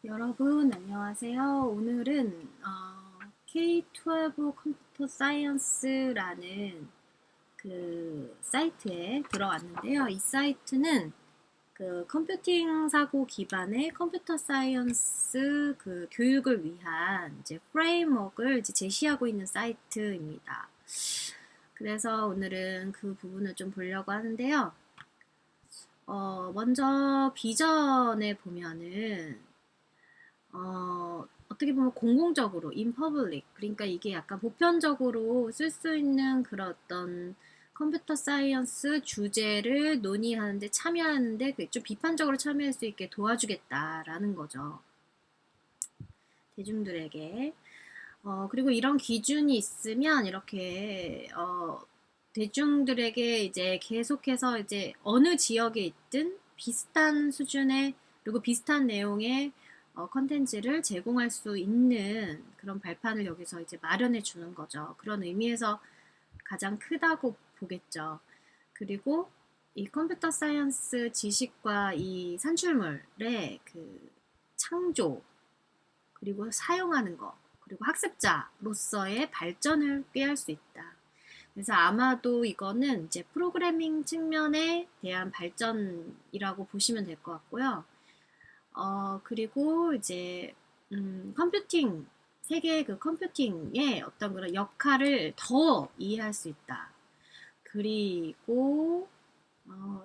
여러분 안녕하세요. 오늘은 K12 컴퓨터 사이언스라는 그 사이트에 들어왔는데요. 이 사이트는 그 컴퓨팅 사고 기반의 컴퓨터 사이언스 그 교육을 위한 이제 프레임워크를 이제 제시하고 있는 사이트입니다. 그래서 오늘은 그 부분을 좀 보려고 하는데요. 먼저 비전에 보면은 어떻게 보면 공공적으로, in public, 그러니까 이게 약간 보편적으로 쓸 수 있는 그런 어떤 컴퓨터 사이언스 주제를 논의하는데 참여하는데 좀 비판적으로 참여할 수 있게 도와주겠다라는 거죠. 대중들에게. 그리고 이런 기준이 있으면 이렇게, 대중들에게 이제 계속해서 이제 어느 지역에 있든 비슷한 수준의 그리고 비슷한 내용의 컨텐츠를 제공할 수 있는 그런 발판을 여기서 이제 마련해 주는 거죠. 그런 의미에서 가장 크다고 보겠죠. 그리고 이 컴퓨터 사이언스 지식과 이 산출물의 그 창조, 그리고 사용하는 거, 그리고 학습자로서의 발전을 꾀할 수 있다. 그래서 아마도 이거는 이제 프로그래밍 측면에 대한 발전이라고 보시면 될 것 같고요. 그리고 이제, 컴퓨팅, 세계의 그 컴퓨팅의 어떤 그런 역할을 더 이해할 수 있다. 그리고,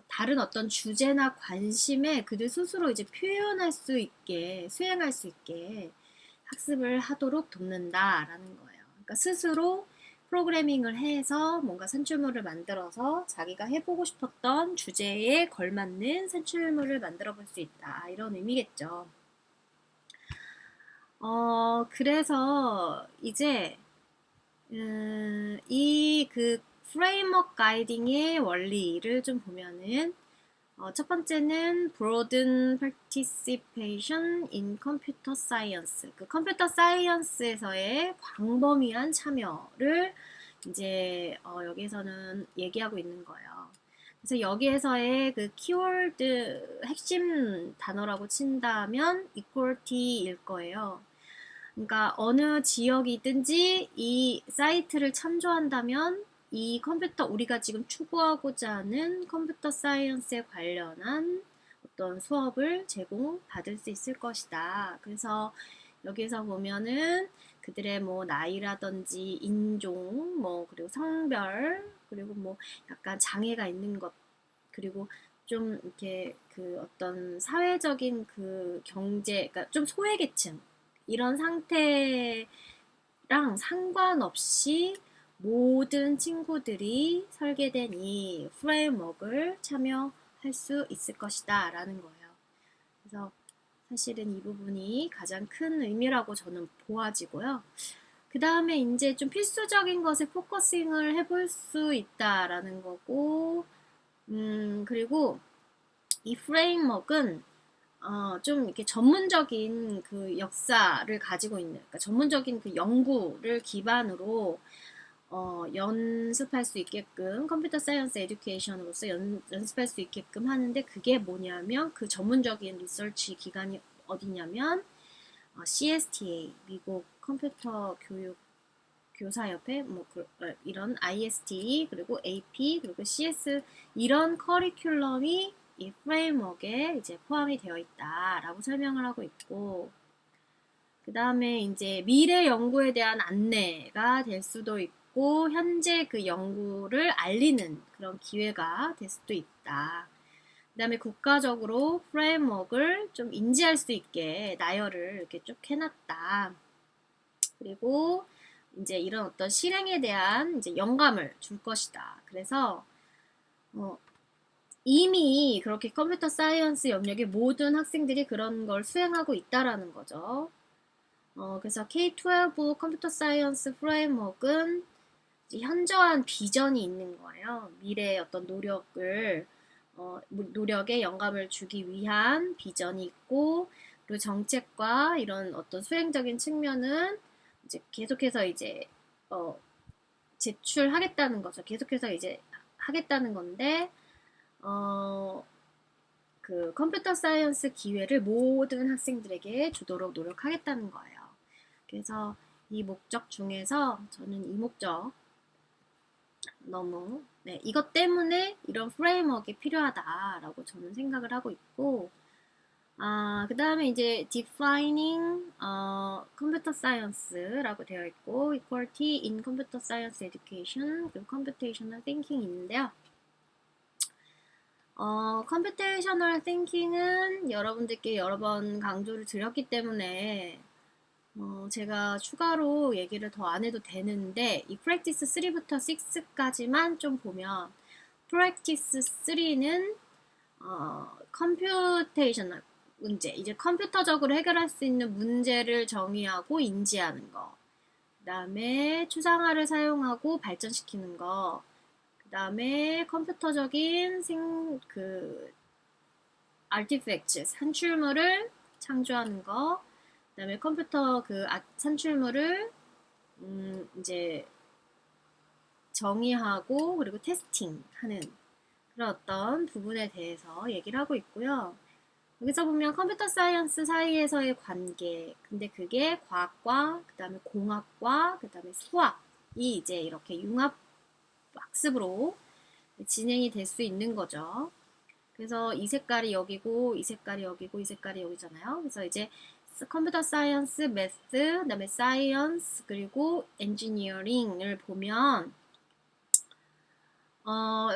다른 어떤 주제나 관심에 그들 스스로 이제 표현할 수 있게, 수행할 수 있게 학습을 하도록 돕는다라는 거예요. 그러니까 스스로 프로그래밍을 해서 뭔가 산출물을 만들어서 자기가 해보고 싶었던 주제에 걸맞는 산출물을 만들어 볼 수 있다. 이런 의미겠죠. 그래서 이제 이 그 프레임워크 가이딩의 원리를 좀 보면은 첫 번째는 broaden participation in computer science. 그 컴퓨터 사이언스에서의 광범위한 참여를 이제 여기에서는 얘기하고 있는 거예요. 그래서 여기에서의 그 키워드 핵심 단어라고 친다면 equality일 거예요. 그러니까 어느 지역이든지 이 사이트를 참조한다면 이 컴퓨터 우리가 지금 추구하고자 하는 컴퓨터 사이언스에 관련한 어떤 수업을 제공받을 수 있을 것이다. 그래서 여기에서 보면은 그들의 뭐 나이라든지 인종, 뭐 그리고 성별, 그리고 뭐 약간 장애가 있는 것, 그리고 좀 이렇게 그 어떤 사회적인 그 경제, 그러니까 좀 소외계층 이런 상태랑 상관없이 모든 친구들이 설계된 이 프레임워크를 참여할 수 있을 것이다 라는 거예요. 그래서 사실은 이 부분이 가장 큰 의미라고 저는 보아지고요. 그 다음에 이제 좀 필수적인 것에 포커싱을 해볼 수 있다라는 거고, 그리고 이 프레임워크는 좀 이렇게 전문적인 그 역사를 가지고 있는, 그러니까 전문적인 그 연구를 기반으로 연습할 수 있게끔 컴퓨터 사이언스 에듀케이션으로서 연습할 수 있게끔 하는데 그게 뭐냐면 그 전문적인 리서치 기관이 어디냐면 CSTA 미국 컴퓨터 교육 교사협회 뭐 이런 IST 그리고 AP 그리고 CS 이런 커리큘럼이 이 프레임워크에 이제 포함이 되어 있다라고 설명을 하고 있고, 그 다음에 이제 미래 연구에 대한 안내가 될 수도 있고 현재 그 연구를 알리는 그런 기회가 될 수도 있다. 그 다음에 국가적으로 프레임워크를 좀 인지할 수 있게 나열을 이렇게 쭉 해놨다. 그리고 이제 이런 어떤 실행에 대한 이제 영감을 줄 것이다. 그래서 이미 그렇게 컴퓨터 사이언스 영역의 모든 학생들이 그런 걸 수행하고 있다라는 거죠. 그래서 K12 컴퓨터 사이언스 프레임워크는 현저한 비전이 있는 거예요. 미래의 어떤 노력에 영감을 주기 위한 비전이 있고, 그리고 정책과 이런 어떤 수행적인 측면은 이제 계속해서 이제, 제출하겠다는 거죠. 계속해서 이제 하겠다는 건데, 어, 그 컴퓨터 사이언스 기회를 모든 학생들에게 주도록 노력하겠다는 거예요. 그래서 이 목적 중에서 저는 이 목적 너무 이것 때문에 이런 프레임워크가 필요하다라고 저는 생각을 하고 있고, 그 다음에 이제 defining computer science라고 되어 있고, equality in computer science education, 그리고 computational thinking 있는데요. computational thinking은 여러분들께 여러 번 강조를 드렸기 때문에 제가 추가로 얘기를 더 안 해도 되는데, 이 practice 3부터 6까지만 좀 보면, practice 3는 computational 문제, 이제 컴퓨터적으로 해결할 수 있는 문제를 정의하고 인지하는 거, 그 다음에 추상화를 사용하고 발전시키는 거, 그 다음에 컴퓨터적인 artifacts, 산출물을 창조하는 거, 그 다음에 컴퓨터 산출물을 이제 정의하고 그리고 테스팅하는 그런 어떤 부분에 대해서 얘기를 하고 있고요. 여기서 보면 컴퓨터 사이언스 사이에서의 관계, 근데 그게 과학과 그 다음에 공학과 그 다음에 수학이 이제 이렇게 융합 학습으로 진행이 될 수 있는 거죠. 그래서 이 색깔이 여기고 이 색깔이 여기고 이 색깔이 여기잖아요. 그래서 이제 컴퓨터 사이언스, 매스, 그 다음에 사이언스, 그리고 엔지니어링을 보면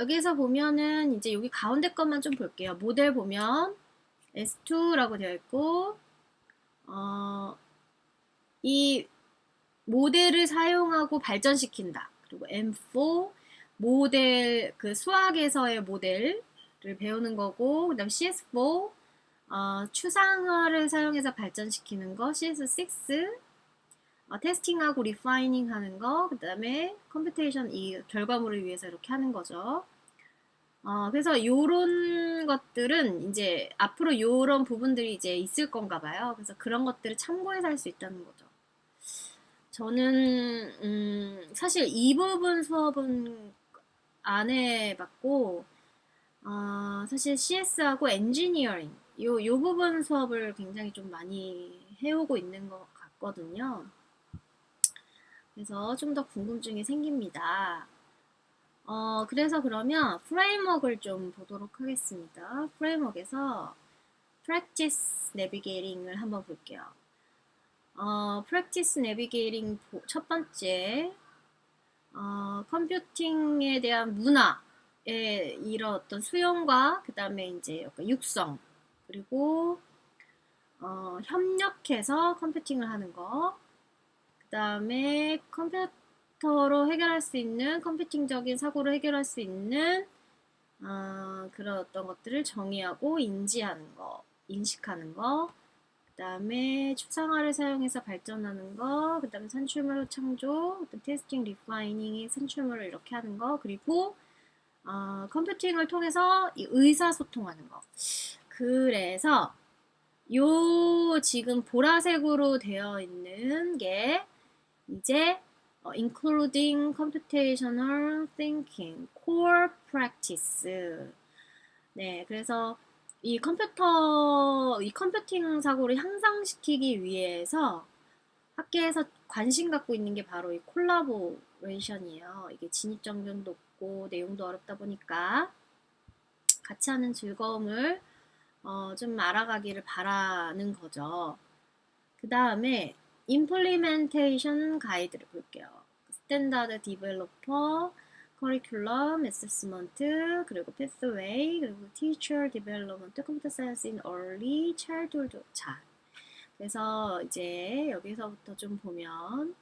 여기서 보면은 이제 여기 가운데 것만 좀 볼게요. 모델 보면 S2라고 되어 있고 이 모델을 사용하고 발전시킨다. 그리고 M4 모델 수학에서의 모델을 배우는 거고, 그다음 CS4 추상화를 사용해서 발전시키는 거, CS6 테스팅하고 리파이닝 하는 거, 그 다음에 컴퓨테이션 이 결과물을 위해서 이렇게 하는 거죠. 그래서 요런 것들은 이제 앞으로 요런 부분들이 이제 있을 건가 봐요. 그래서 그런 것들을 참고해서 할 수 있다는 거죠. 저는 사실 이 부분 수업은 안 해봤고, 사실 CS하고 엔지니어링 요 부분 수업을 굉장히 좀 많이 해오고 있는 것 같거든요. 그래서 좀 더 궁금증이 생깁니다. 그래서 그러면 프레임워크를 좀 보도록 하겠습니다. 프레임워크에서 Practice Navigating을 한번 볼게요. Practice Navigating 첫 번째 컴퓨팅에 대한 문화의 이런 어떤 수용과 그 다음에 이제 육성 그리고 협력해서 컴퓨팅을 하는 거, 그 다음에 컴퓨터로 해결할 수 있는 컴퓨팅적인 사고를 해결할 수 있는 그런 어떤 것들을 정의하고 인지하는 거, 인식하는 거, 그 다음에 추상화를 사용해서 발전하는 거, 그 다음에 산출물 창조, 그 다음에 테스팅, 리파이닝의 산출물을 이렇게 하는 거, 그리고 컴퓨팅을 통해서 의사소통하는 거. 그래서 요 지금 보라색으로 되어 있는 게 이제 including computational thinking, core practice. 네, 그래서 이 컴퓨팅 사고를 향상시키기 위해서 학계에서 관심 갖고 있는 게 바로 이 콜라보레이션이에요. 이게 진입장벽도 높고 내용도 어렵다 보니까 같이 하는 즐거움을 좀 알아가기를 바라는 거죠. 그 다음에 임플리멘테이션 가이드를 볼게요. 스탠다드 디벨로퍼, 커리큘럼, 어세스먼트, 그리고 패스웨이, 그리고 티처 디벨로먼트, 컴퓨터 사이언스 인 얼리 차일드홀드. 자, 그래서 이제 여기서부터 좀 보면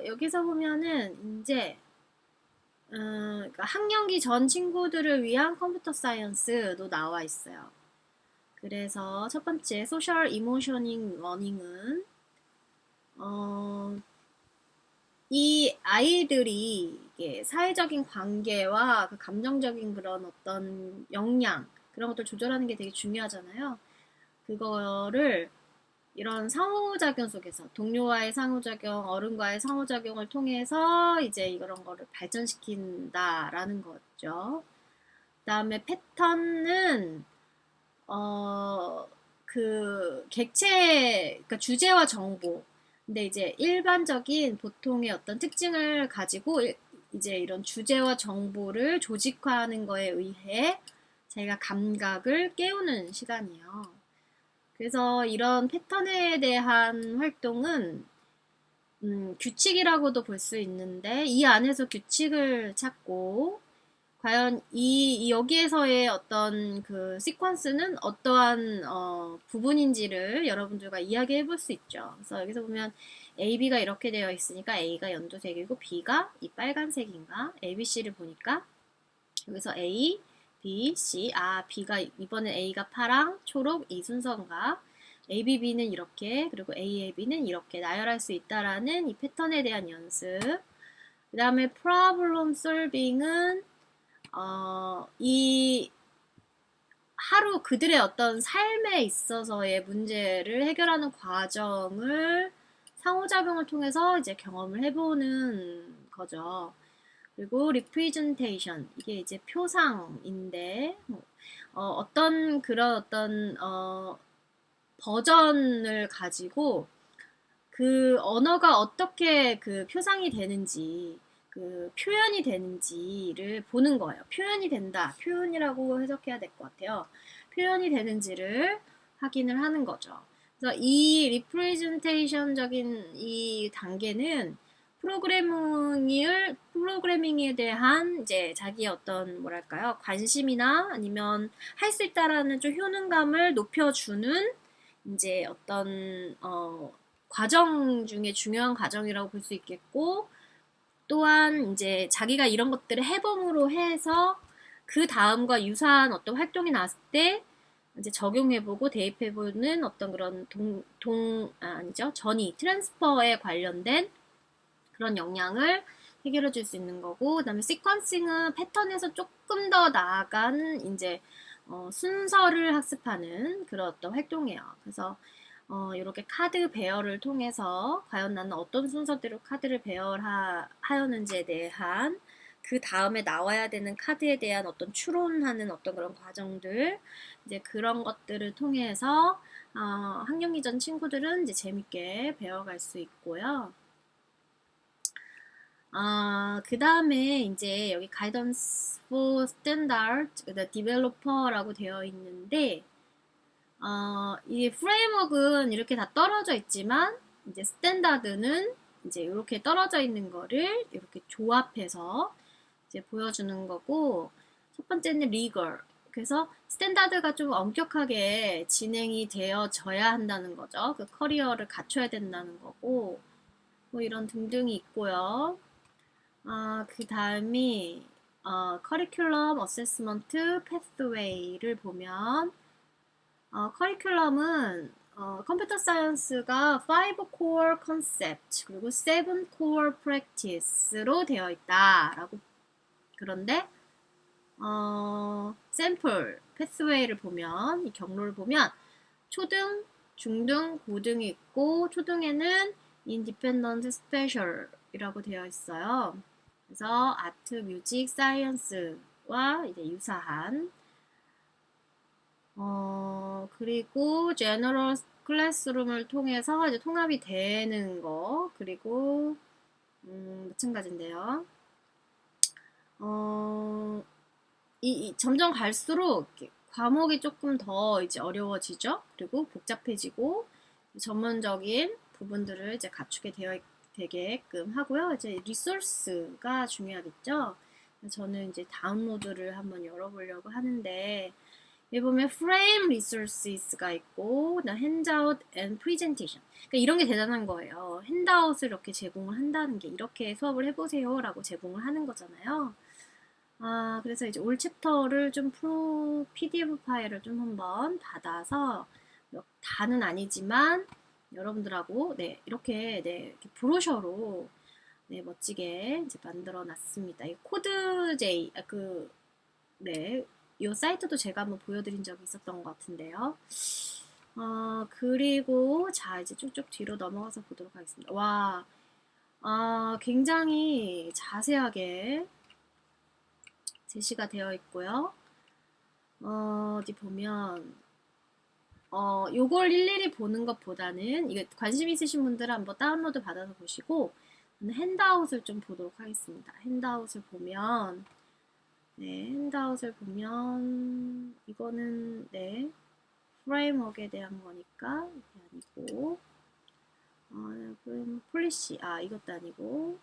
여기서 보면은 이제 그러니까 학년기 전 친구들을 위한 컴퓨터 사이언스도 나와 있어요. 그래서 첫 번째 소셜 이모셔닝 러닝은 이 아이들이 이게 사회적인 관계와 그 감정적인 그런 어떤 역량 그런 것들 조절하는 게 되게 중요하잖아요. 그거를 이런 상호작용 속에서 동료와의 상호작용, 어른과의 상호작용을 통해서 이제 이런 거를 발전시킨다라는 거죠. 그다음에 패턴은 그 객체, 그러니까 주제와 정보. 근데 이제 일반적인 보통의 어떤 특징을 가지고 이제 이런 주제와 정보를 조직화하는 거에 의해 자기가 감각을 깨우는 시간이에요. 그래서 이런 패턴에 대한 활동은 규칙이라고도 볼 수 있는데 이 안에서 규칙을 찾고 과연 이 여기에서의 어떤 그 시퀀스는 어떠한 부분인지를 여러분들과 이야기해 볼 수 있죠. 그래서 여기서 보면 A, B가 이렇게 되어 있으니까 A가 연두색이고 B가 이 빨간색인가? A, B, C를 보니까 여기서 A, B, C, B가 이번에 A가 파랑, 초록 이 순서인가? A, B, B는 이렇게 그리고 A, A, B는 이렇게 나열할 수 있다라는 이 패턴에 대한 연습. 그 다음에 problem solving은 이 하루 그들의 어떤 삶에 있어서의 문제를 해결하는 과정을 상호작용을 통해서 이제 경험을 해보는 거죠. 그리고 representation 이게 이제 표상인데 어떤 그런 어떤 버전을 가지고 그 언어가 어떻게 그 표상이 되는지 그 표현이 되는지를 보는 거예요. 표현이 된다. 표현이라고 해석해야 될 것 같아요. 표현이 되는지를 확인을 하는 거죠. 그래서 이 리프레젠테이션적인 이 단계는 프로그래밍에 대한 이제 자기의 어떤 뭐랄까요 관심이나 아니면 할 수 있다라는 좀 효능감을 높여주는 이제 어떤 과정 중에 중요한 과정이라고 볼 수 있겠고 또한 이제 자기가 이런 것들을 해봄으로 해서 그 다음과 유사한 어떤 활동이 났을 때 이제 적용해보고 대입해보는 어떤 그런 아니죠. 전이, 트랜스퍼에 관련된 그런 역량을 해결해 줄 수 있는 거고, 그 다음에 시퀀싱은 패턴에서 조금 더 나아간 이제 순서를 학습하는 그런 어떤 활동이에요. 그래서 이렇게 카드 배열을 통해서 과연 나는 어떤 순서대로 카드를 배열하였는지에 대한 그 다음에 나와야 되는 카드에 대한 어떤 추론하는 어떤 그런 과정들 이제 그런 것들을 통해서 학령기 전 친구들은 이제 재밌게 배워갈 수 있고요. 그 다음에 이제 여기 Guidance for Standard Developer라고 되어 있는데 이 프레임워크는 이렇게 다 떨어져 있지만 이제 스탠다드는 이제 이렇게 떨어져 있는 거를 이렇게 조합해서 이제 보여주는 거고 첫 번째는 리걸 그래서 스탠다드가 좀 엄격하게 진행이 되어져야 한다는 거죠. 그 커리어를 갖춰야 된다는 거고 뭐 이런 등등이 있고요. 그 다음이 커리큘럼 어세스먼트 패스웨이를 보면 커리큘럼은 컴퓨터 사이언스가 5 core concept 그리고 7 core practice로 되어 있다라고 그런데 샘플 패스웨이를 보면 이 경로를 보면 초등, 중등, 고등이 있고 초등에는 independent special이라고 되어 있어요. 그래서 아트, 뮤직, 사이언스와 이제 유사한 그리고 제너럴 클래스룸을 통해서 이제 통합이 되는 거 그리고 마찬가지인데요. 점점 갈수록 과목이 조금 더 이제 어려워지죠. 그리고 복잡해지고 전문적인 부분들을 이제 갖추게 되게끔 하고요. 이제 리소스가 중요하겠죠. 저는 이제 다운로드를 한번 열어보려고 하는데 여기 보면 frame resources가 있고 handout and presentation 그러니까 이런 게 대단한 거예요. 핸드아웃을 이렇게 제공을 한다는 게 이렇게 수업을 해보세요 라고 제공을 하는 거잖아요. 그래서 이제 올 챕터를 좀 PDF 파일을 좀 한번 받아서 다는 아니지만 여러분들하고 이렇게 브로셔로 멋지게 이제 만들어 놨습니다. 이 코드제이 이 사이트도 제가 한번 보여드린 적이 있었던 것 같은데요. 그리고 자 이제 쭉쭉 뒤로 넘어가서 보도록 하겠습니다. 와, 굉장히 자세하게 제시가 되어 있고요. 어디 보면 요걸 일일이 보는 것보다는 이게 관심 있으신 분들은 한번 다운로드 받아서 보시고 저는 핸드아웃을 좀 보도록 하겠습니다. 핸드아웃을 보면 네, 핸드아웃을 보면 이거는 네, 프레임워크에 대한 거니까 이게 아니고 폴리시 이것도 아니고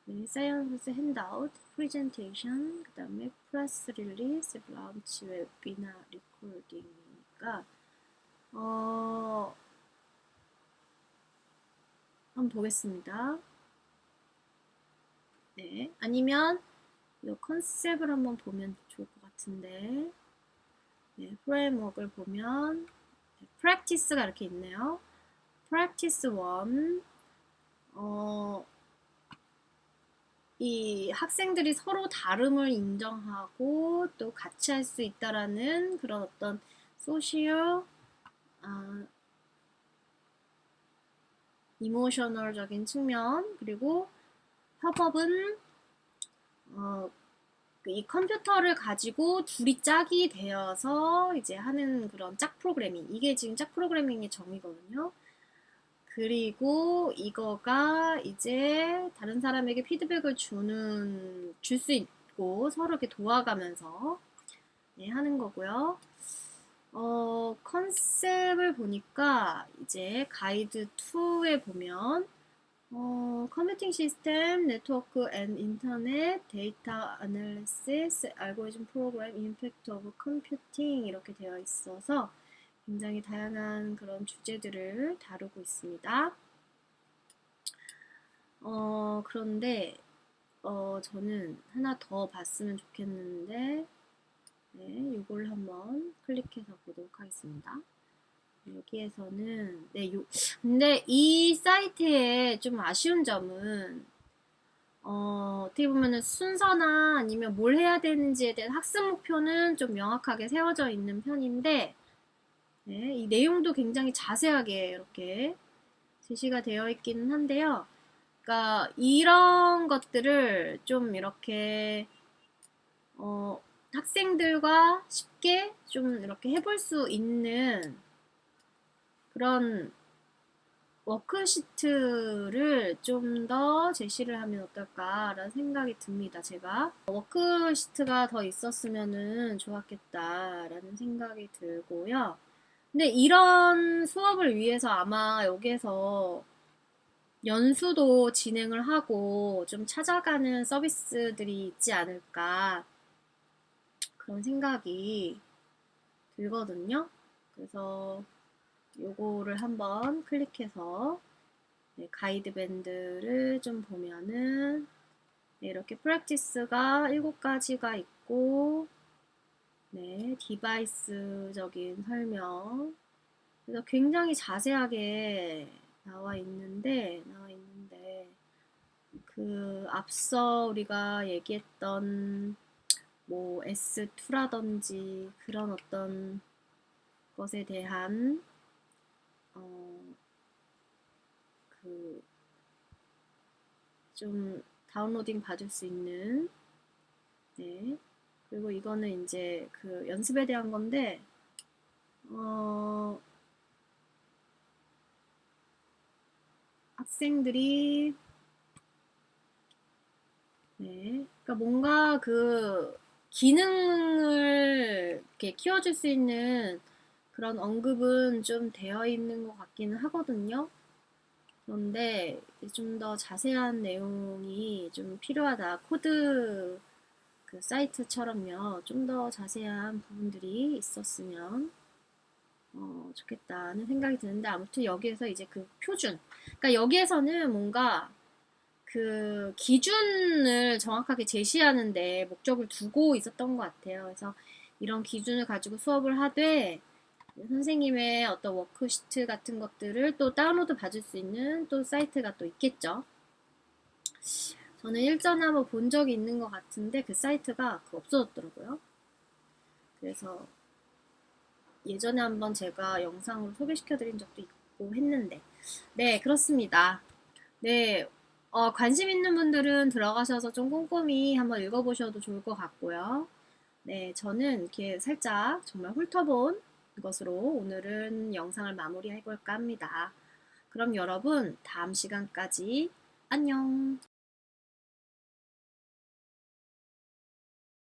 네, 사이언스 핸드아웃, 프레젠테이션, 그 다음에 프레스 릴리스, 라운치 웨비나 리코딩이니까 한번 보겠습니다. 네, 아니면 이 컨셉을 한번 보면 좋을 것 같은데 네, 프레임워크를 보면 네, 프랙티스가 이렇게 있네요. 프랙티스 1 이 학생들이 서로 다름을 인정하고 또 같이 할 수 있다라는 그런 어떤 소시얼 이모셔널적인 측면 그리고 협업은 이 컴퓨터를 가지고 둘이 짝이 되어서 이제 하는 그런 짝 프로그래밍 이게 지금 짝 프로그래밍의 정의거든요. 그리고 이거가 이제 다른 사람에게 피드백을 줄 수 있고 서로 이렇게 도와가면서 네, 하는 거고요. 컨셉을 보니까 이제 가이드 2에 보면 컴퓨팅 시스템, 네트워크 앤 인터넷, 데이터 애널리시스, 알고리즘 프로그램, 임팩트 오브 컴퓨팅 이렇게 되어 있어서 굉장히 다양한 그런 주제들을 다루고 있습니다. 그런데 저는 하나 더 봤으면 좋겠는데 네, 이걸 한번 클릭해서 보도록 하겠습니다. 여기에서는 네, 근데 이 사이트의 좀 아쉬운 점은 어떻게 보면은 순서나 아니면 뭘 해야 되는지에 대한 학습 목표는 좀 명확하게 세워져 있는 편인데 네, 이 내용도 굉장히 자세하게 이렇게 제시가 되어 있기는 한데요. 그러니까 이런 것들을 좀 이렇게 학생들과 쉽게 좀 이렇게 해볼 수 있는 그런 워크시트를 좀 더 제시를 하면 어떨까라는 생각이 듭니다. 제가 워크시트가 더 있었으면 좋았겠다라는 생각이 들고요. 근데 이런 수업을 위해서 아마 여기에서 연수도 진행을 하고 좀 찾아가는 서비스들이 있지 않을까 그런 생각이 들거든요. 그래서 요거를 한번 클릭해서 네, 가이드밴드를 좀 보면은 네, 이렇게 프랙티스가 7가지가 있고 네, 디바이스적인 설명 그래서 굉장히 자세하게 나와 있는데 그 앞서 우리가 얘기했던 뭐 S2라든지 그런 어떤 것에 대한 그 좀 다운로딩 받을 수 있는 네 그리고 이거는 이제 그 연습에 대한 건데 학생들이 네 그러니까 뭔가 그 기능을 이렇게 키워줄 수 있는 그런 언급은 좀 되어 있는 것 같기는 하거든요. 그런데 좀 더 자세한 내용이 좀 필요하다. 코드 그 사이트처럼요. 좀 더 자세한 부분들이 있었으면 좋겠다는 생각이 드는데 아무튼 여기에서 이제 그 표준. 그러니까 여기에서는 뭔가 그 기준을 정확하게 제시하는데 목적을 두고 있었던 것 같아요. 그래서 이런 기준을 가지고 수업을 하되 선생님의 어떤 워크시트 같은 것들을 또 다운로드 받을 수 있는 또 사이트가 또 있겠죠. 저는 일전에 한번 본 적이 있는 것 같은데 그 사이트가 없어졌더라고요. 그래서 예전에 한번 제가 영상으로 소개시켜 드린 적도 있고 했는데 네 그렇습니다. 네 관심 있는 분들은 들어가셔서 좀 꼼꼼히 한번 읽어보셔도 좋을 것 같고요. 네, 저는 이렇게 살짝 정말 훑어본 것으로 오늘은 영상을 마무리해 볼까 합니다. 그럼 여러분, 다음 시간까지 안녕!